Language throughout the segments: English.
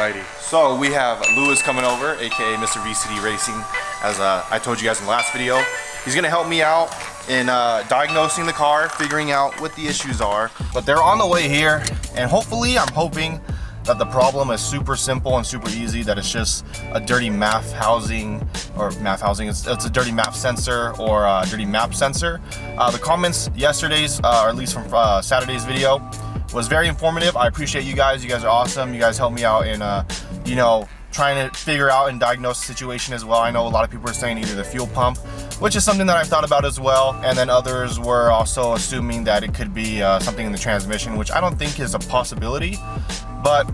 Alrighty, so we have Lewis coming over, aka Mr. V.C.D Racing, as I told you guys in the last video. He's gonna help me out in diagnosing the car, figuring out what the issues are. But they're on the way here, and hopefully, I'm hoping that the problem is super simple and super easy, that it's just a dirty MAF housing, it's a dirty MAF sensor or a dirty map sensor. The comments yesterday's, or at least from Saturday's video, was very informative. I appreciate you guys. You guys are awesome. You guys helped me out in, you know, trying to figure out and diagnose the situation as well. I know a lot of people are saying either the fuel pump, which is something that I've thought about as well, and then others were also assuming that it could be something in the transmission, which I don't think is a possibility. But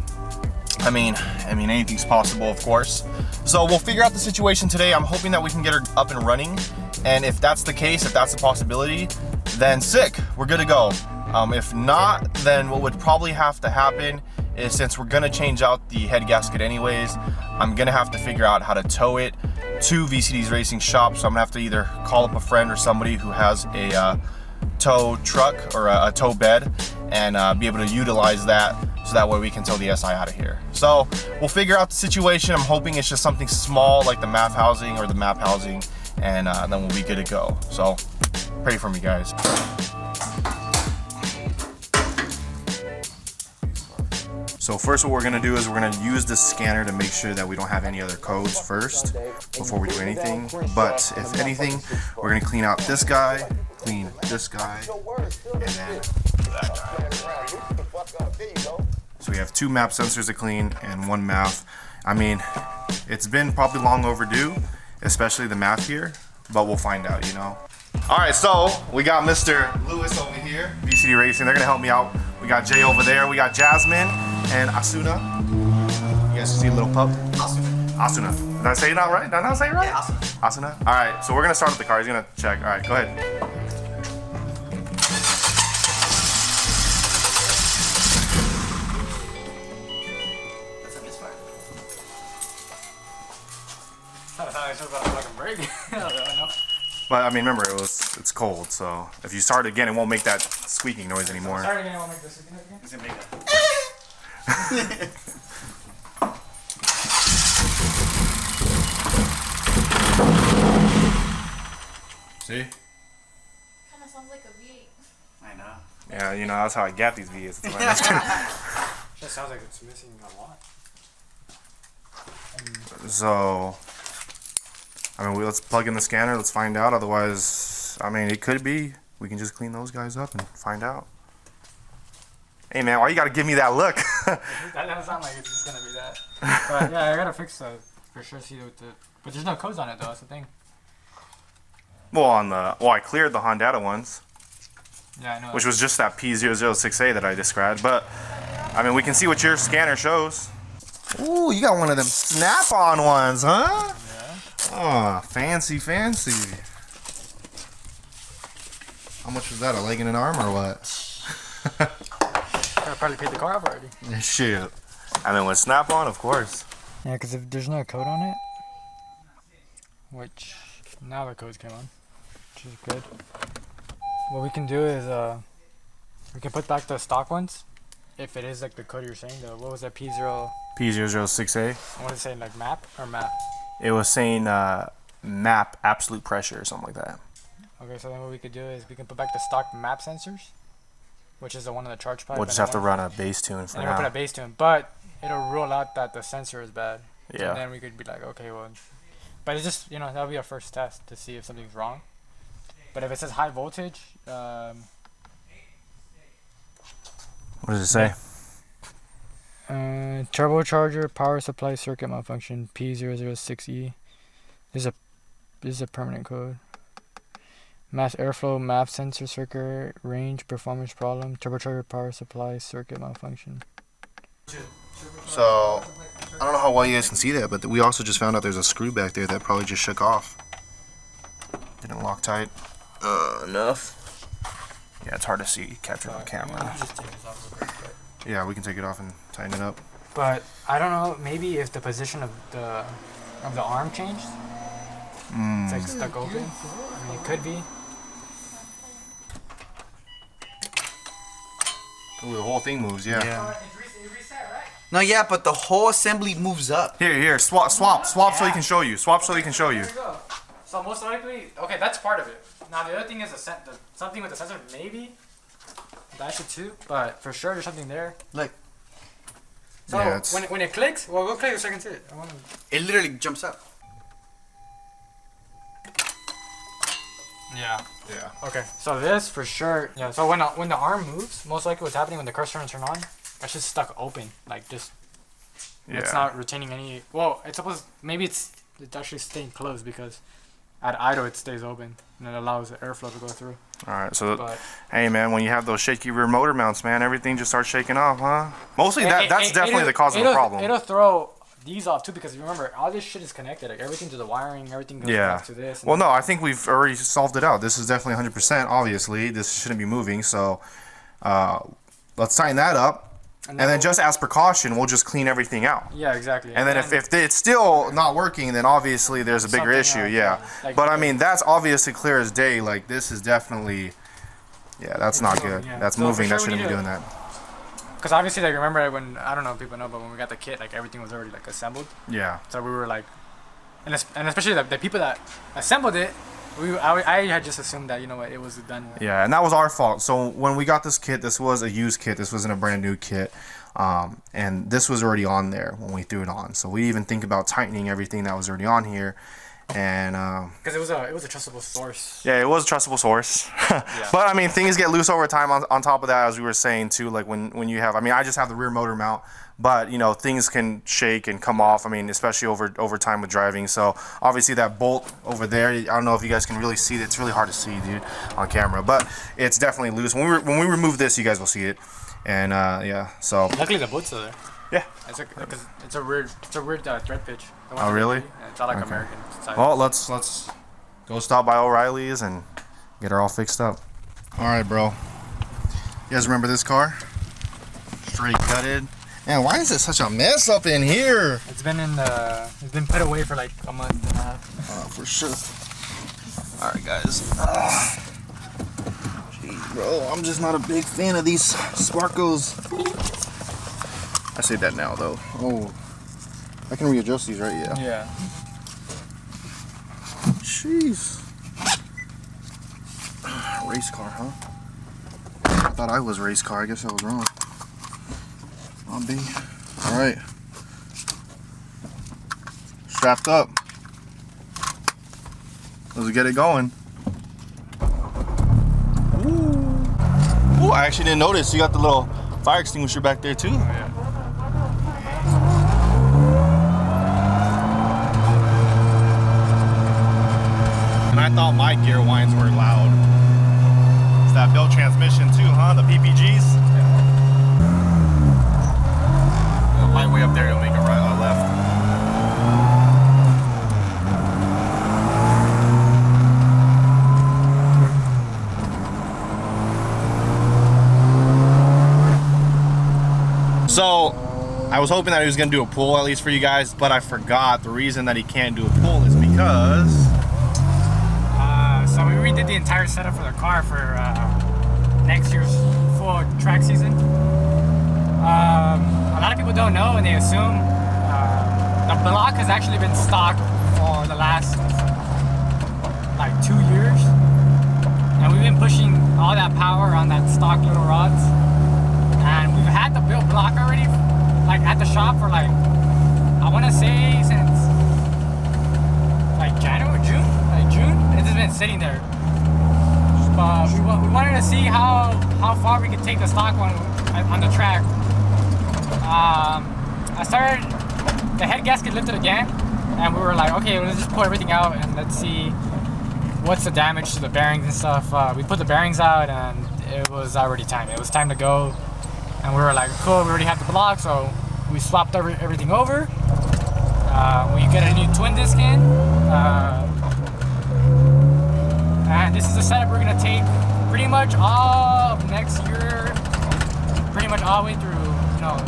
I mean anything's possible, of course. So we'll figure out the situation today. I'm hoping that we can get her up and running, and if that's the case, if that's a possibility, then sick, we're good to go. If not, then what would probably have to happen is, since we're gonna change out the head gasket anyways, I'm gonna have to figure out how to tow it to V.C.D's Racing shop. So I'm gonna have to either call up a friend or somebody who has a tow truck or a tow bed, and be able to utilize that, so that way we can tow the SI out of here. So we'll figure out the situation. I'm hoping it's just something small like the MAF housing or the map housing, and then we'll be good to go. So pray for me, guys. So first, what we're gonna do is we're gonna use this scanner to make sure that we don't have any other codes first before we do anything. But if anything, we're gonna clean out this guy, clean this guy, and then that guy. So we have 2 map sensors to clean and 1 MAF. I mean, it's been probably long overdue, especially the MAF here, but we'll find out, you know. All right, so we got Mr. Lewis over here, V.C.D Racing. They're gonna help me out. We got Jay over there. We got Jazmine and Asuna. You guys see a little pup? Asuna. Did I say it not right? Did I not say it right? Yeah, Asuna. Asuna. All right, so we're gonna start with the car. He's gonna check. All right, go ahead. That's a misfire. I thought I was about to fucking break. But I mean, remember, it's cold, so if you start again, it won't make that squeaking noise anymore. Start again, it won't make this again. It's gonna make that. See? Kinda sounds like a V8. I know. Yeah, you know, that's how I get these V's. That sounds like it's missing a lot. So, I mean, let's plug in the scanner, let's find out. Otherwise, I mean, it could be, we can just clean those guys up and find out. Hey man, why you gotta give me that look? That doesn't sound like it's just gonna be that. But yeah, I gotta fix that for sure. See what the, but there's no codes on it though. That's the thing. Well, I cleared the Hondata ones. Yeah, I know. Which was just that P006A that I described. But I mean, we can see what your scanner shows. Ooh, you got one of them snap-on ones, huh? Oh, fancy, fancy. How much was that? A leg and an arm or what? I probably paid the car off already. Shoot. I mean, with snap-on, of course. Yeah, because if there's no code on it, which now the codes came on, which is good. What we can do is we can put back the stock ones. If it is like the code you're saying, what was that P006A. What is it saying, like map or map? It was saying map absolute pressure or something like that. Okay, so then what we could do is we can put back the stock map sensors, which is the one on the charge pipe. We'll just have to run a base tune for now. now. We'll put a base tune, but it'll rule out that the sensor is bad. Yeah. And then we could be like, okay, well, but it's just, you know, that'll be our first test to see if something's wrong. But if it says high voltage, what does it say? turbocharger power supply circuit malfunction P006E. This is a permanent code. Mass airflow map sensor circuit range performance problem. Turbocharger power supply circuit malfunction. So, I don't know how well you guys can see that, but we also just found out there's a screw back there that probably just shook off. Didn't lock tight enough. Yeah, it's hard to see, capture on camera. Yeah, we can take it off and tighten it up. But I don't know, maybe if the position of the arm changed. It's like stuck open. I mean, it could be. Ooh, the whole thing moves, yeah. Yeah. It reset, right? No, yeah, but the whole assembly moves up. Here, swap so he can show you. Swap so he can show you. There we go. So most likely, okay, that's part of it. Now the other thing is something with the sensor, maybe. That should too, but for sure there's something there. Look. So Yeah, when it clicks, well, go click so I can see it. It literally jumps up. Yeah. Yeah. Okay, so this for sure. Yeah. So when the arm moves, most likely what's happening when the cursor turns on, that's just stuck open, like just. Yeah. It's not retaining any. Well, it's supposed. Maybe it's actually staying closed because at idle it stays open and it allows the airflow to go through. All right, so But hey man, when you have those shaky rear motor mounts, man, everything just starts shaking off, huh? Mostly that's definitely the cause of the problem. It'll throw these off too because remember all this shit is connected. Like everything to the wiring, everything goes back to this. Well, no, I think we've already solved it out. This is definitely 100%. Obviously, this shouldn't be moving. So let's tighten that up. And then just as precaution, we'll just clean everything out. Yeah, exactly. And then if it's still not working, then obviously there's a bigger issue. Yeah. Like, but I mean, that's obviously clear as day. Like this is definitely, yeah, that's not good. Yeah. That's So moving. for That sure shouldn't we be need doing that. Because obviously, like remember when I don't know if people know, but when we got the kit, like everything was already like assembled. Yeah. So we were like, and especially the people that assembled it, I had just assumed that, you know what, it was done. Yeah, and that was our fault. So when we got this kit, this was a used kit. This wasn't a brand new kit. And this was already on there when we threw it on. So we even think about tightening everything that was already on here. And because it was a trustable source. yeah, it was a trustable source. But I mean, things get loose over time. On top of that, as we were saying too, like when you have, I mean, I just have the rear motor mount, but you know, things can shake and come off. I mean, especially over time with driving. So obviously that bolt over there, I don't know if you guys can really see it. It's really hard to see, dude, on camera, but it's definitely loose. When we remove this, you guys will see it. And yeah, so Luckily the boot's still there. yeah. It's a weird thread pitch. Oh really? Yeah, it's all like American style. Well, let's go stop by O'Reilly's and get her all fixed up. All right, bro. You guys remember this car? Straight gutted. Man, why is it such a mess up in here? It's been put away for like a month and a half. For sure. All right, guys. Jeez, bro, I'm just not a big fan of these Sparkos. I say that now, though. Oh, I can readjust these, right? Yeah. Yeah. Jeez. Race car, huh? I thought I was race car. I guess I was wrong. I'll be. All right. Strapped up. Let's get it going. Ooh. Ooh, I actually didn't notice. You got the little fire extinguisher back there, too. Oh, yeah. And I thought my gear winds were loud. It's that built transmission too, huh? The PPGs? Yeah. Light way up there, it'll make a right or left. So, I was hoping that he was gonna do a pull at least for you guys, but I forgot the reason that he can't do a pull is because So we redid the entire setup for the car for next year's full track season. A lot of people don't know and they assume the block has actually been stock for the last like 2 years, and we've been pushing all that power on that stock little rods, and we've had the built block already like at the shop for like, I want to say since like June. It's just been sitting there. But we wanted to see how far we could take the stock one on the track. I started, the head gasket lifted again, and we were like, okay, let's just pull everything out and let's see what's the damage to the bearings and stuff. We put the bearings out and it was already time. It was time to go. And we were like, cool, we already have the block, so we swapped everything over. We get a new twin disc in. And this is the setup we're gonna take pretty much all of next year, pretty much all the way through, you know,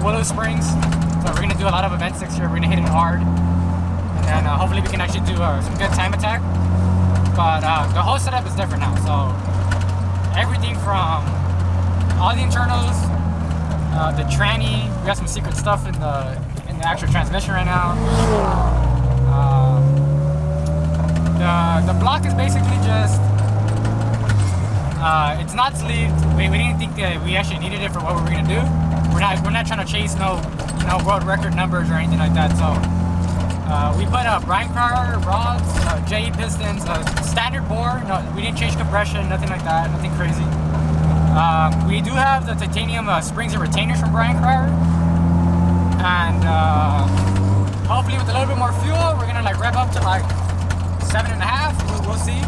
Willow Springs. So we're gonna do a lot of events next year. We're gonna hit it hard, and then hopefully we can actually do some good time attack. But the whole setup is different now. So everything from all the internals, the tranny. We got some secret stuff in the actual transmission right now. The block is basically just it's not sleeved. We didn't think that we actually needed it for what we were gonna do. We're not trying to chase no world record numbers or anything like that. So we put brine car rods, JE pistons, standard bore. No, we didn't change compression, nothing like that, nothing crazy. We do have the titanium springs and retainers from Brian Cryer, and hopefully with a little bit more fuel, we're gonna like rev up to like 7.5. We'll see,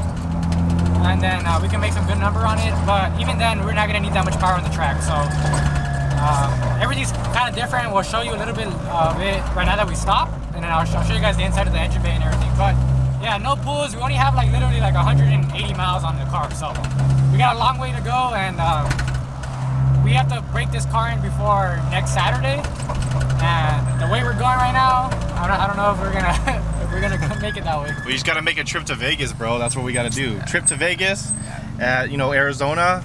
and then we can make some good number on it. But even then, we're not gonna need that much power on the track. So everything's kind of different. We'll show you a little bit of it right now that we stop, and then I'll show you guys the inside of the engine bay and everything. But yeah, no pulls. We only have like literally like 180 miles on the car, so we got a long way to go, and we have to break this car in before next Saturday. And the way we're going right now, I don't know if we're gonna if we're gonna make it that way. We just gotta make a trip to Vegas, bro. That's what we gotta do. Trip to Vegas, you know, Arizona,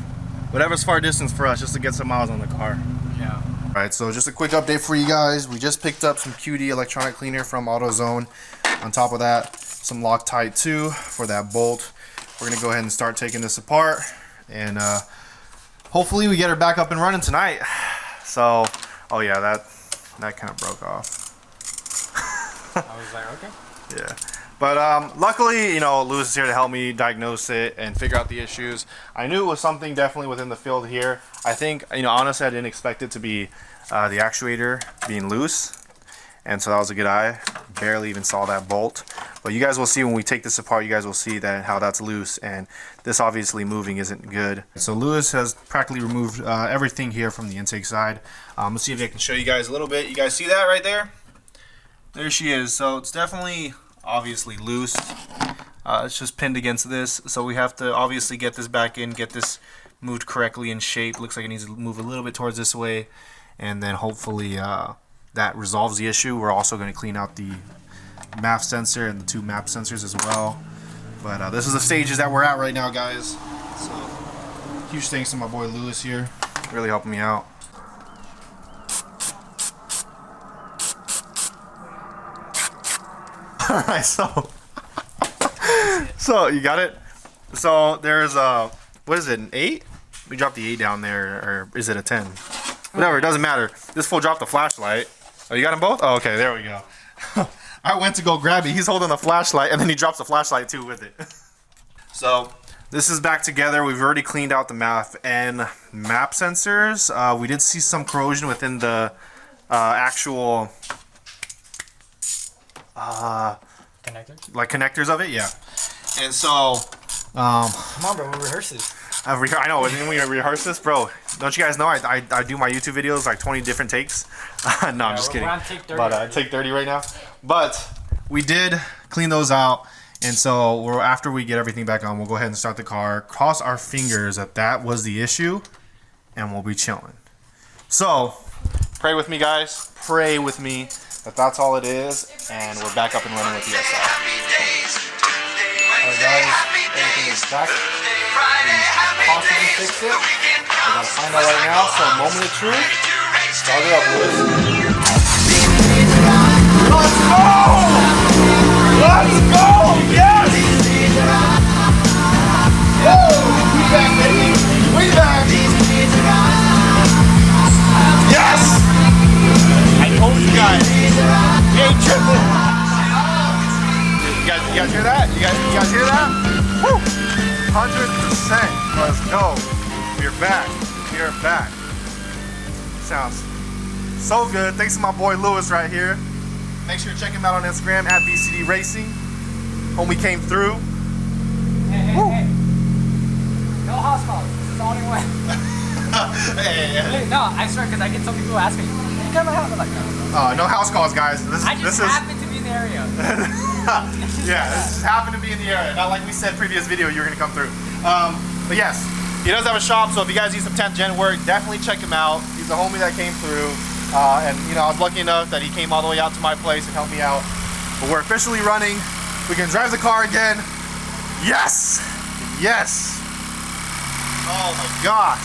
whatever's far distance for us, just to get some miles on the car. Yeah. All right, so just a quick update for you guys. We just picked up some QD electronic cleaner from AutoZone. On top of that, some Loctite too for that bolt. We're gonna go ahead and start taking this apart, and hopefully we get her back up and running tonight. So, oh yeah, that kind of broke off. I was like, okay. Yeah, but luckily, you know, Lewis is here to help me diagnose it and figure out the issues. I knew it was something definitely within the field here. I think, you know, honestly, I didn't expect it to be the actuator being loose, and so that was a good eye. Barely even saw that bolt, but you guys will see when we take this apart. You guys will see that how that's loose, and this obviously moving isn't good. So Lewis has practically removed everything here from the intake side. Let's see if I can show you guys a little bit. You guys see that right there? There she is. So it's definitely obviously loose. It's just pinned against this, so we have to obviously get this back in, get this moved correctly in shape. Looks like it needs to move a little bit towards this way, and then hopefully that resolves the issue. We're also going to clean out the MAF sensor and the 2 MAP sensors as well. But this is the stages that we're at right now, guys. So huge thanks to my boy Lewis here, really helping me out. All right, so you got it. So there's what is it, an 8? We dropped the 8 down there, or is it a 10? Whatever, it doesn't matter. This fool dropped the flashlight. Oh, you got them both? Oh, okay, there we go. I went to go grab it. He's holding the flashlight, and then he drops the flashlight too with it. So this is back together. We've already cleaned out the MAF and MAP sensors. We did see some corrosion within the actual Connectors? like connectors of it, yeah. And so Come on, bro, we'll rehearse this. I know, when we rehearse this, bro. Don't you guys know I do my YouTube videos like 20 different takes? No, I'm just kidding. We're on take 30. But take 30 right now. But we did clean those out, and so after we get everything back on, we'll go ahead and start the car. Cross our fingers that was the issue, and we'll be chilling. So pray with me, guys. Pray with me that that's all it is, and we're back up and running with the SI. Alright, guys, everything is back. We possibly fix it. We're gonna find out right now. So, moment of truth. Start it up, Lewis. Let's go! Let's go! Yes! Woo! We back, baby. We back. Yes! I told you guys. We ain't tripping. You guys hear that? You guys hear that? Woo! 100%. Let's go. We're back. We are back. Sounds so good. Thanks to my boy Lewis right here. Make sure to check him out on Instagram at V.C.D Racing. Homie came through. Hey. No house calls. This is the only one. Hey. No, I swear, because I get some people asking, you got my house? I'm like, no. No house calls, guys. I just happen to be in the area. Yeah, this just happened to be in the area. Not like we said previous video you were gonna come through. But yes, he does have a shop, so if you guys need some 10th gen work, definitely check him out. He's the homie that came through. And you know, I was lucky enough that he came all the way out to my place and helped me out. But we're officially running. We can drive the car again. Yes! Yes! Oh my gosh.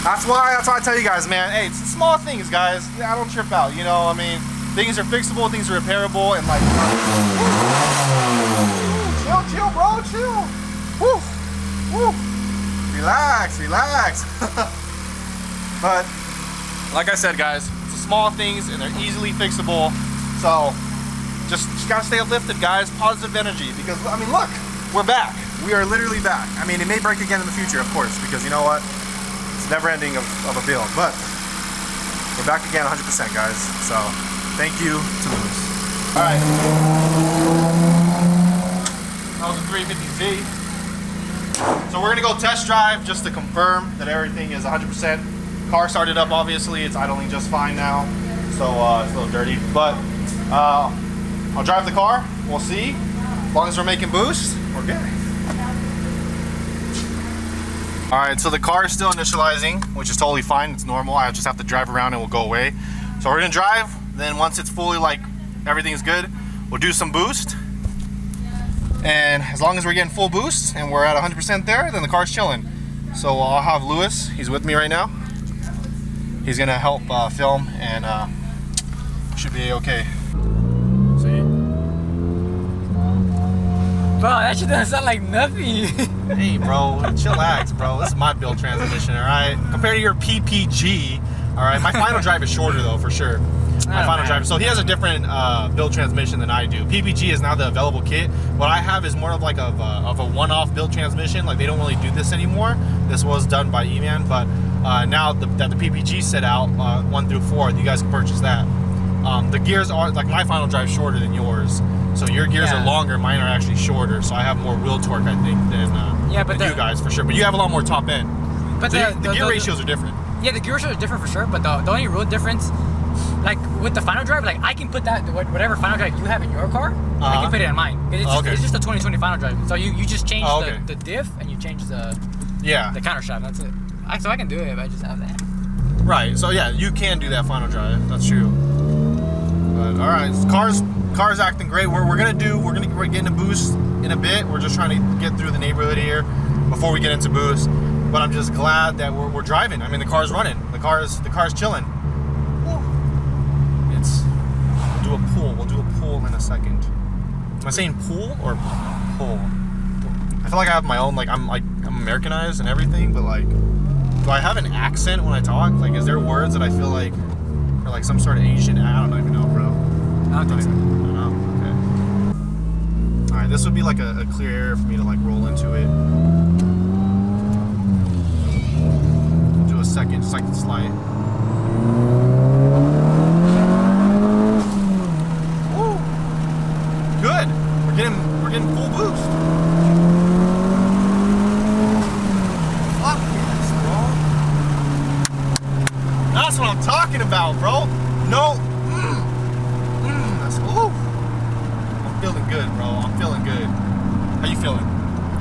That's why I tell you guys, man. Hey, it's small things, guys. I don't trip out. You know, I mean, things are fixable, things are repairable, and like, chill, bro, chill. Woo, woo. Relax. But like I said, guys, it's the small things, and they're easily fixable. So just gotta stay uplifted, guys. Positive energy, because I mean, look, we're back. We are literally back. I mean, it may break again in the future, of course, because you know what? It's never ending of a build, but we're back again 100%, guys. So thank you to Lewis. All right. That was a 350Z. So we're gonna go test drive just to confirm that everything is 100%. Car started up, obviously. It's idling just fine now. So it's a little dirty, but I'll drive the car. We'll see. As long as we're making boost, we're good. All right, so the car is still initializing, which is totally fine. It's normal. I just have to drive around and it will go away. So we're gonna drive. Then once it's fully like everything's good, we'll do some boost. And as long as we're getting full boost and we're at 100% there, then the car's chilling. So I'll have Lewis. He's with me right now. He's gonna help film, and should be okay. See? Bro, that shit doesn't sound like nothing. Hey, bro, chillax, bro. This is my build transmission, all right? Compared to your PPG, all right? My final drive is shorter, though, for sure. My final drive. So he has a different build transmission than I do. PPG is now the available kit. What I have is more of like a one-off build transmission. Like, they don't really do this anymore. This was done by E-Man, but now that the PPG set out 1 through 4, you guys can purchase that. The gears are like, my final drive is shorter than yours. So your gears are longer, mine are actually shorter. So I have more wheel torque, I think, than you guys for sure. But you have a lot more top end. But the gear ratios are different. Yeah, the gear ratios are different for sure. But the only real difference, like with the final drive, like I can put that whatever final drive you have in your car, I can put it in mine. It's just a 2020 final drive. So you just change the diff and you change the counter shaft. That's it. So I can do it if I just have that. Right. So yeah, you can do that final drive. That's true. But all right, car's acting great. We're getting a boost in a bit. We're just trying to get through the neighborhood here before we get into boost. But I'm just glad that we're driving. I mean, the car's running. The car's chilling. We'll do a pull in a second. Am I saying pool or pull? I feel like I have my own, I'm Americanized and everything, but like, do I have an accent when I talk? Like, is there words that I feel like are like some sort of Asian? I don't even know, bro. I don't think so. I don't know. Okay. All right, this would be like a clear area for me to like roll into it. We'll do a second slide. Good. We're getting full boost. Fuck yes, bro. That's what I'm talking about, bro. No. That's ooh. I'm feeling good, bro. I'm feeling good. How you feeling?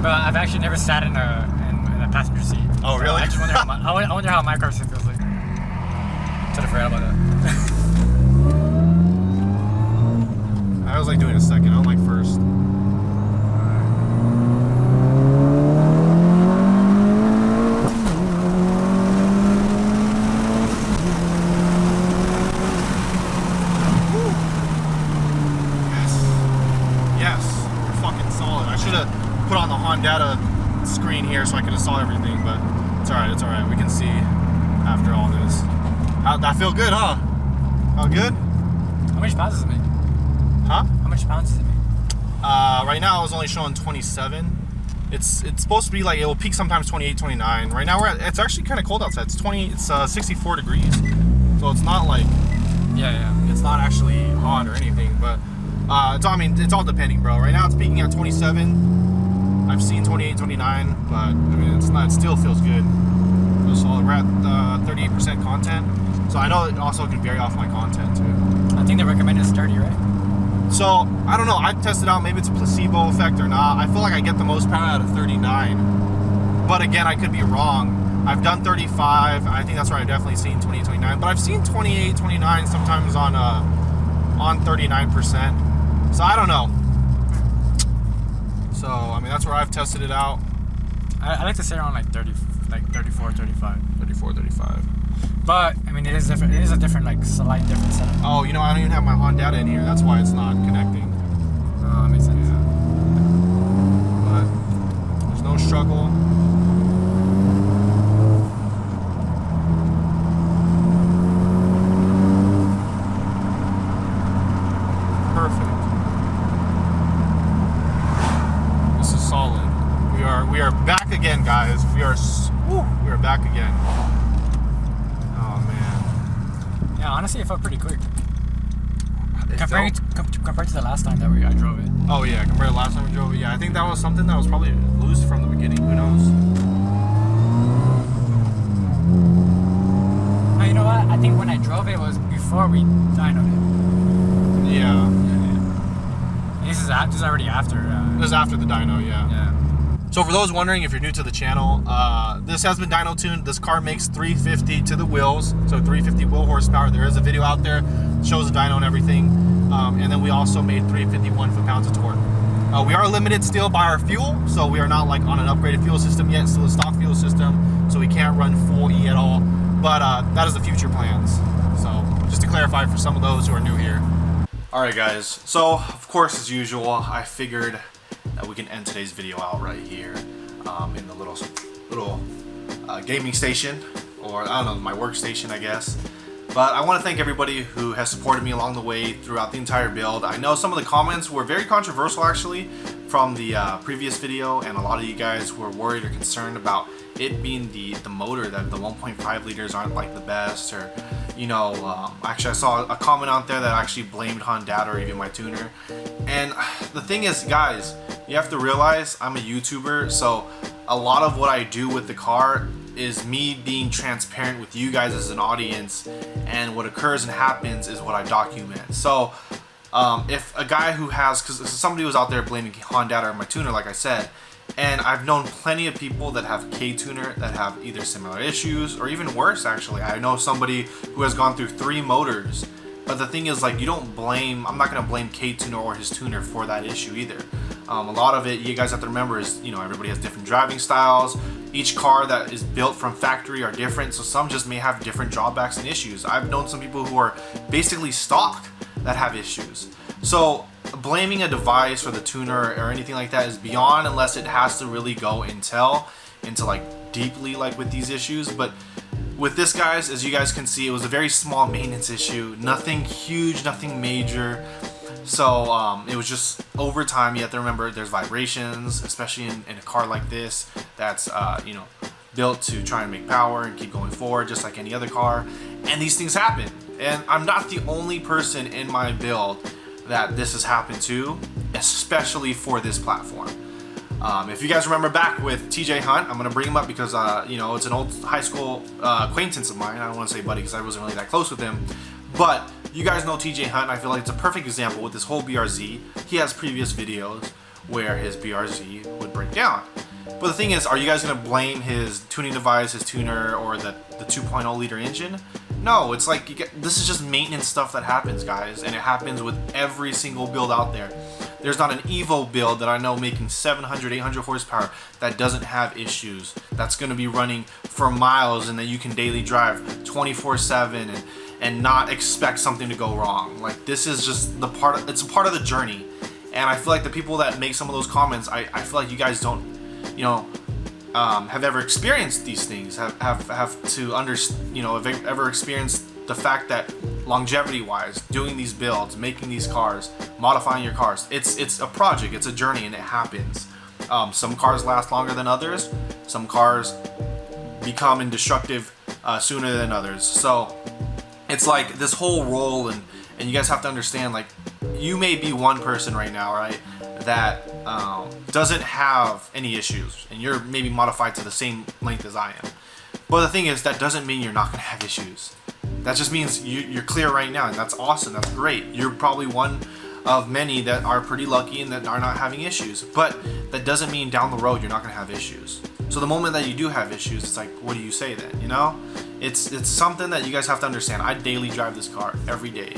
But I've actually never sat in a passenger seat. Oh, so really? I just wonder I wonder how my car seat feels like. Should have forgot about that. I was like doing a second. I don't like first. Yes. We're fucking solid. I should have put on the Hondata screen here so I could have saw everything, but it's alright. It's alright. We can see after all this. I feel good, huh? Felt good? How much pounds does it make? Huh? How much pounds does it make? Right now I was only showing 27. It's supposed to be like, it will peak sometimes 28, 29. Right now it's actually kind of cold outside. It's 64 degrees. So it's not like, it's not actually hot or anything, but it's all depending, bro. Right now it's peaking at 27. I've seen 28, 29, but I mean, it still feels good. So we're at 38% content. So I know it also can vary off my content too. I think they recommend is 30, right? So, I don't know, I've tested out, maybe it's a placebo effect or not. I feel like I get the most power out of 39. But again, I could be wrong. I've done 35, I think that's where I've definitely seen 28, 29. But I've seen 28, 29 sometimes on 39%. So I don't know. So, I mean, that's where I've tested it out. I like to say around like 35 like 34, 35. 34, 35. But I mean, it is different. It is a different, like slight different setup. Oh, you know, I don't even have my Hondata in here. That's why it's not connecting. Makes sense. Yeah. But there's no struggle. Perfect. This is solid. We are back again, guys. We are back again. Oh man. Yeah, honestly, it felt pretty quick. It Compared to the last time that I drove it. Oh yeah, compared to last time we drove it. Yeah, I think that was something that was probably loose from the beginning. Who knows? Oh, you know what? I think when I drove it was before we dynoed it. Yeah. This is already after. This is after the dyno, yeah. Yeah. So for those wondering, if you're new to the channel, this has been dyno tuned. This car makes 350 to the wheels, so 350 wheel horsepower. There is a video out there that shows the dyno and everything. And then we also made 351 foot-pounds of torque. We are limited still by our fuel, so we are not like on an upgraded fuel system yet. Still a stock fuel system, so we can't run full E at all. But that is the future plans. So just to clarify for some of those who are new here. All right, guys. So of course, as usual, I figured that we can end today's video out right here in the little gaming station, or I don't know, my workstation, I guess. But I want to thank everybody who has supported me along the way throughout the entire build. I know some of the comments were very controversial actually from the previous video, and a lot of you guys were worried or concerned about it being the motor, that the 1.5 liters aren't like the best, or you know, actually I saw a comment out there that actually blamed Hondata or even my tuner. And the thing is, guys, you have to realize I'm a YouTuber, so a lot of what I do with the car is me being transparent with you guys as an audience, and what occurs and happens is what I document. So if a guy who has, because somebody was out there blaming Hondata or my tuner, like I said, and I've known plenty of people that have K-tuner that have either similar issues or even worse actually. I know somebody who has gone through 3 motors, but the thing is, like, you don't blame, I'm not going to blame K-tuner or his tuner for that issue either. A lot of it, you guys have to remember, is, you know, everybody has different driving styles. Each car that is built from factory are different, so some just may have different drawbacks and issues. I've known some people who are basically stock that have issues. So blaming a device or the tuner or anything like that is beyond, unless it has to really go into like deeply like with these issues. But with this, guys, as you guys can see, it was a very small maintenance issue, nothing huge, nothing major. So it was just over time. You have to remember there's vibrations, especially in a car like this that's you know, built to try and make power and keep going forward just like any other car, and these things happen. And I'm not the only person in my build that this has happened to, especially for this platform. If you guys remember back with TJ Hunt, I'm gonna bring him up because you know, it's an old high school acquaintance of mine. I don't want to say buddy because I wasn't really that close with him, but you guys know TJ Hunt, and I feel like it's a perfect example with this whole BRZ. He has previous videos where his BRZ would break down. But the thing is, are you guys gonna blame his tuning device, his tuner, or the 2.0 liter engine? No, it's like this is just maintenance stuff that happens, guys, and it happens with every single build out there. There's not an Evo build that I know making 700, 800 horsepower that doesn't have issues, that's going to be running for miles and that you can daily drive 24/7 and not expect something to go wrong. Like, this is just the part, it's a part of the journey. And I feel like the people that make some of those comments, I feel like you guys don't, you know, have ever experienced these things, have to understand, you know, have ever experienced the fact that longevity wise, doing these builds, making these cars, modifying your cars, it's a project, it's a journey, and it happens. Some cars last longer than others, some cars become indestructible sooner than others. So it's like this whole role, and you guys have to understand, like, you may be one person right now, right, that doesn't have any issues, and you're maybe modified to the same length as I am. But the thing is, that doesn't mean you're not going to have issues. That just means you're clear right now, and that's awesome, that's great. You're probably one of many that are pretty lucky and that are not having issues. But that doesn't mean down the road you're not going to have issues. So the moment that you do have issues, it's like, what do you say then, you know? It's something that you guys have to understand. I daily drive this car every day.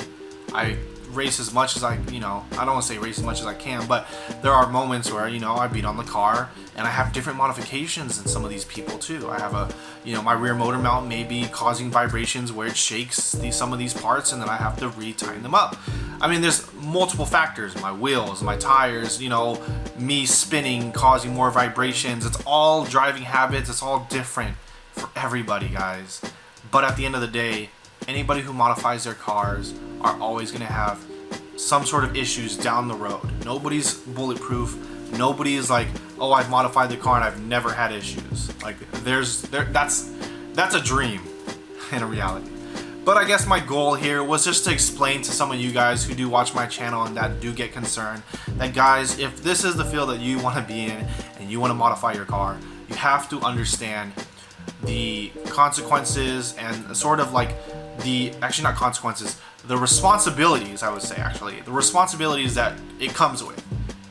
I race as much as I don't want to say race as much as I can, but there are moments where I beat on the car, and I have different modifications than some of these people too. I have my rear motor mount may be causing vibrations where it shakes some of these parts, and then I have to re-tighten them up. I mean, there's multiple factors: my wheels, my tires, me spinning causing more vibrations. It's all driving habits. It's all different for everybody, guys. But at the end of the day, anybody who modifies their cars are always going to have some sort of issues down the road. Nobody's bulletproof. Nobody's like, oh, I've modified the car and I've never had issues. Like, that's a dream in a reality. But I guess my goal here was just to explain to some of you guys who do watch my channel and that do get concerned that, guys, if this is the field that you want to be in and you want to modify your car, you have to understand the consequences and sort of like actually not consequences, the responsibilities, I would say, actually the responsibilities that it comes with.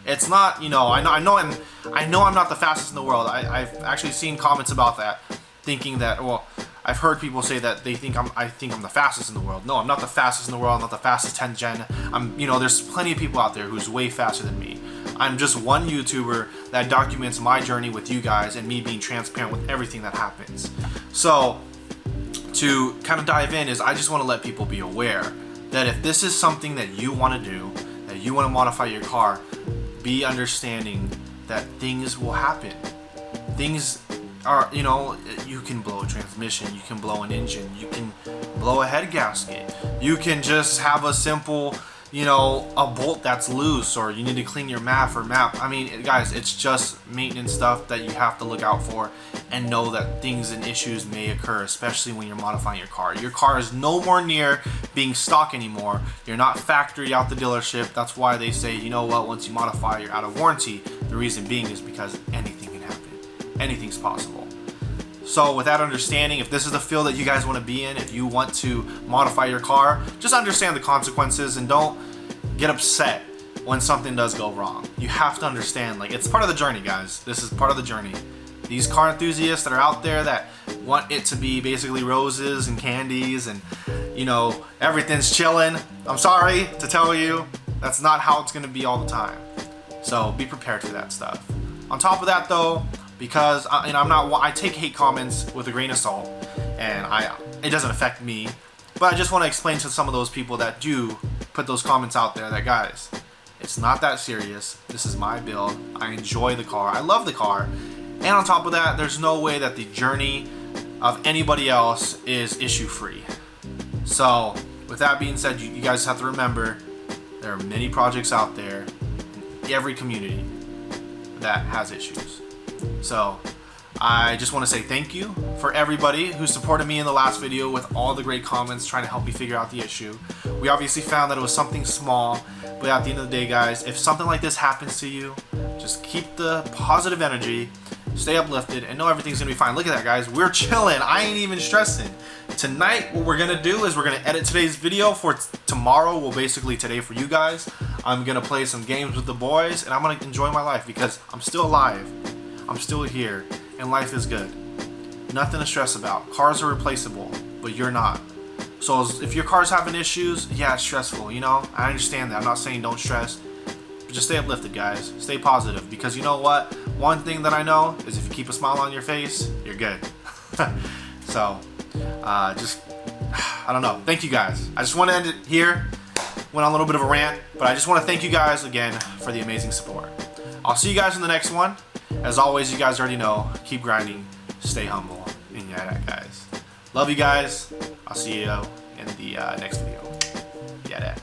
It's not, I know I'm not the fastest in the world. I've actually seen comments about that, thinking that, well, I've heard people say that I think I'm the fastest in the world. No, I'm not the fastest in the world. I'm not the fastest 10th gen. There's plenty of people out there who's way faster than me. I'm just one YouTuber that documents my journey with you guys and me being transparent with everything that happens. So to kind of dive in is I just want to let people be aware that if this is something that you want to do, that you want to modify your car, be understanding that things will happen. Things are, you can blow a transmission, you can blow an engine, you can blow a head gasket, you can just have a simple, a bolt that's loose, or you need to clean your MAF or map. I mean, guys, it's just maintenance stuff that you have to look out for and know that things and issues may occur, especially when you're modifying your car. Your car is no more near being stock anymore. You're not factory out the dealership. That's why they say, once you modify, you're out of warranty. The reason being is because anything can happen. Anything's possible. So with that understanding, if this is the field that you guys want to be in, if you want to modify your car, just understand the consequences and don't get upset when something does go wrong. You have to understand, like, it's part of the journey, guys. This is part of the journey. These car enthusiasts that are out there that want it to be basically roses and candies and, everything's chilling. I'm sorry to tell you, that's not how it's going to be all the time. So be prepared for that stuff. On top of that, though, because I take hate comments with a grain of salt, and it doesn't affect me, but I just want to explain to some of those people that do put those comments out there that, guys, it's not that serious. This is my build. I enjoy the car. I love the car. And on top of that, there's no way that the journey of anybody else is issue free. So with that being said, you guys have to remember there are many projects out there in every community that has issues. So I just want to say thank you for everybody who supported me in the last video with all the great comments trying to help me figure out the issue. We obviously found that it was something small, but at the end of the day, guys, if something like this happens to you, just keep the positive energy, stay uplifted, and know everything's gonna be fine. Look at that, guys. We're chilling. I ain't even stressing. Tonight, what we're gonna do is we're gonna edit today's video for tomorrow. Well, basically today for you guys. I'm gonna play some games with the boys, and I'm gonna enjoy my life because I'm still alive. I'm still here, and life is good. Nothing to stress about. Cars are replaceable, but you're not. So if your car's having issues, yeah, it's stressful, I understand that. I'm not saying don't stress, but just stay uplifted, guys. Stay positive, because you know what? One thing that I know is if you keep a smile on your face, you're good. So, I don't know. Thank you, guys. I just want to end it here. Went on a little bit of a rant, but I just want to thank you guys again for the amazing support. I'll see you guys in the next one. As always, you guys already know, keep grinding, stay humble, and yeah, that, guys. Love you guys. I'll see you in the next video. Yeah, that.